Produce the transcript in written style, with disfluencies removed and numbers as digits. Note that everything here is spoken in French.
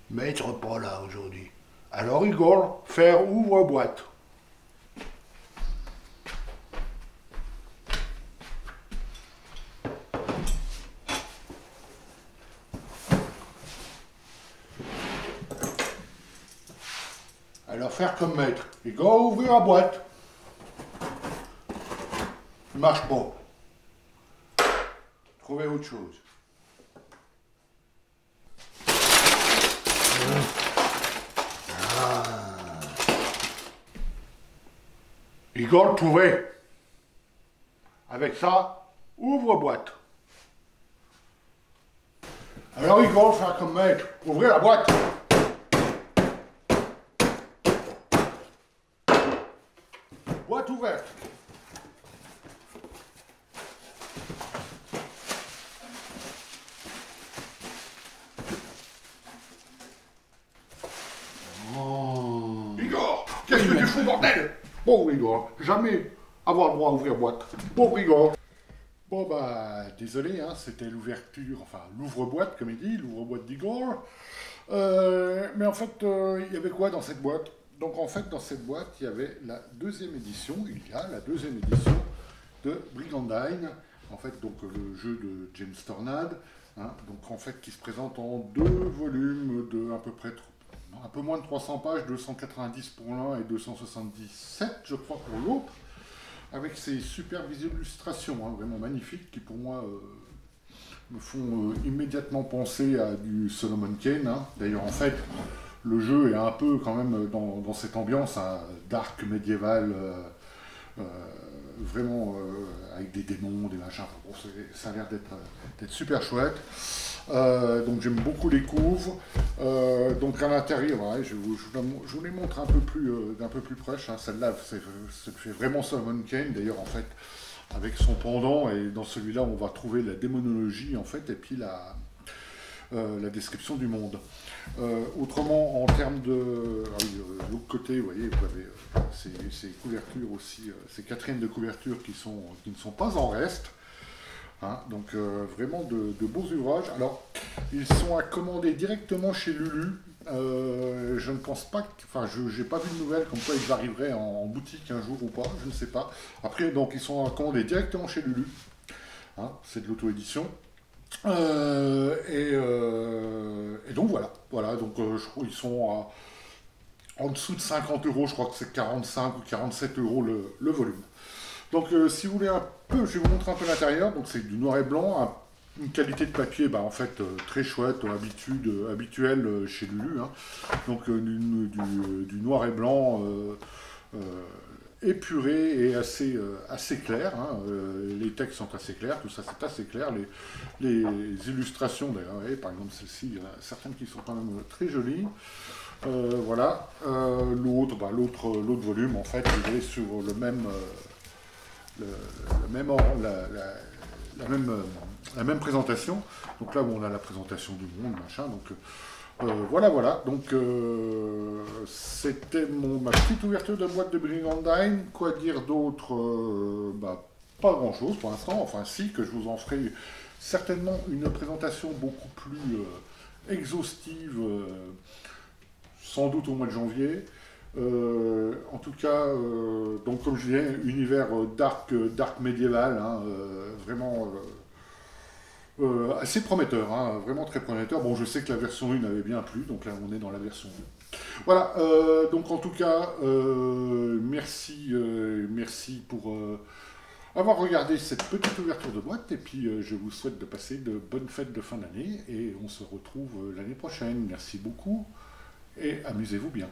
Maître pas là aujourd'hui. Alors Igor, faire ouvre-boîte. Alors faire comme maître. Igor, ouvrir la boîte. Il marche pas. Trouvez autre chose. Igor, trouvez. Avec ça, ouvre-boîte. Alors Igor, faire comme maître. Ouvrez la boîte. Boîte ouverte. Oh. Igor, qu'est-ce que tu fous, bordel? Pauvre Igor, jamais avoir le droit à ouvrir boîte. Pauvre Igor. Bon bah, désolé, hein, c'était l'ouverture, enfin l'ouvre-boîte comme il dit, l'ouvre-boîte d'Igor. Mais en fait, il y avait quoi dans cette boîte? Donc en fait, dans cette boîte, il y avait la deuxième édition, il y a la deuxième édition de Brigandine, en fait, donc le jeu de James Tornade, hein, donc en fait, qui se présente en deux volumes de à peu près un peu moins de 300 pages, 290 pour l'un et 277, je crois, pour l'autre, avec ces superbes illustrations, hein, vraiment magnifiques, qui pour moi me font immédiatement penser à du Solomon Kane. Hein. D'ailleurs, en fait, le jeu est un peu quand même dans cette ambiance hein, dark médiéval, vraiment avec des démons, des machins. Bon, ça a l'air d'être super chouette. Donc j'aime beaucoup les couves. Donc à l'intérieur, ouais, je vous les montre d'un peu plus proche. Hein. Celle-là, ça fait vraiment Solomon Kane. D'ailleurs, en fait, avec son pendant, et dans celui-là, on va trouver la démonologie, en fait, et puis la description du monde. Autrement, en termes de l'autre côté, vous voyez, vous avez ces couvertures aussi, ces quatrièmes de couverture qui ne sont pas en reste. Hein, donc vraiment de beaux ouvrages. Alors, ils sont à commander directement chez Lulu. Je ne pense pas, enfin, je n'ai pas vu de nouvelles comme quoi ils arriveraient en boutique un jour ou pas, je ne sais pas. Après, donc, ils sont à commander directement chez Lulu. Hein, c'est de l'auto-édition. Et donc voilà, donc je crois qu'ils sont en dessous de 50 euros, je crois que c'est 45 ou 47 euros le volume. Donc si vous voulez un peu, je vais vous montrer un peu l'intérieur, donc c'est du noir et blanc, une qualité de papier bah, en fait très chouette, habituelle chez Lulu, hein. Donc du noir et blanc épuré et assez clair, hein. Les textes sont assez clairs, tout ça c'est assez clair, les illustrations d'ailleurs, par exemple celle-ci, il y en a certaines qui sont quand même très jolies. Voilà, l'autre volume en fait il est sur le même la même présentation. Donc là où on a la présentation du monde, machin. Donc voilà. Donc c'était ma petite ouverture de boîte de Brigandine. Quoi dire d'autre? Pas grand chose pour l'instant. Enfin si, que je vous en ferai certainement une présentation beaucoup plus exhaustive, sans doute au mois de janvier. En tout cas, donc comme je disais, univers dark médiéval, hein, vraiment assez prometteur, hein, vraiment très prometteur. Bon, je sais que la version 1 avait bien plu, donc là on est dans la version 2. Voilà, donc en tout cas, merci pour avoir regardé cette petite ouverture de boîte, et puis je vous souhaite de passer de bonnes fêtes de fin d'année, et on se retrouve l'année prochaine. Merci beaucoup, et amusez-vous bien.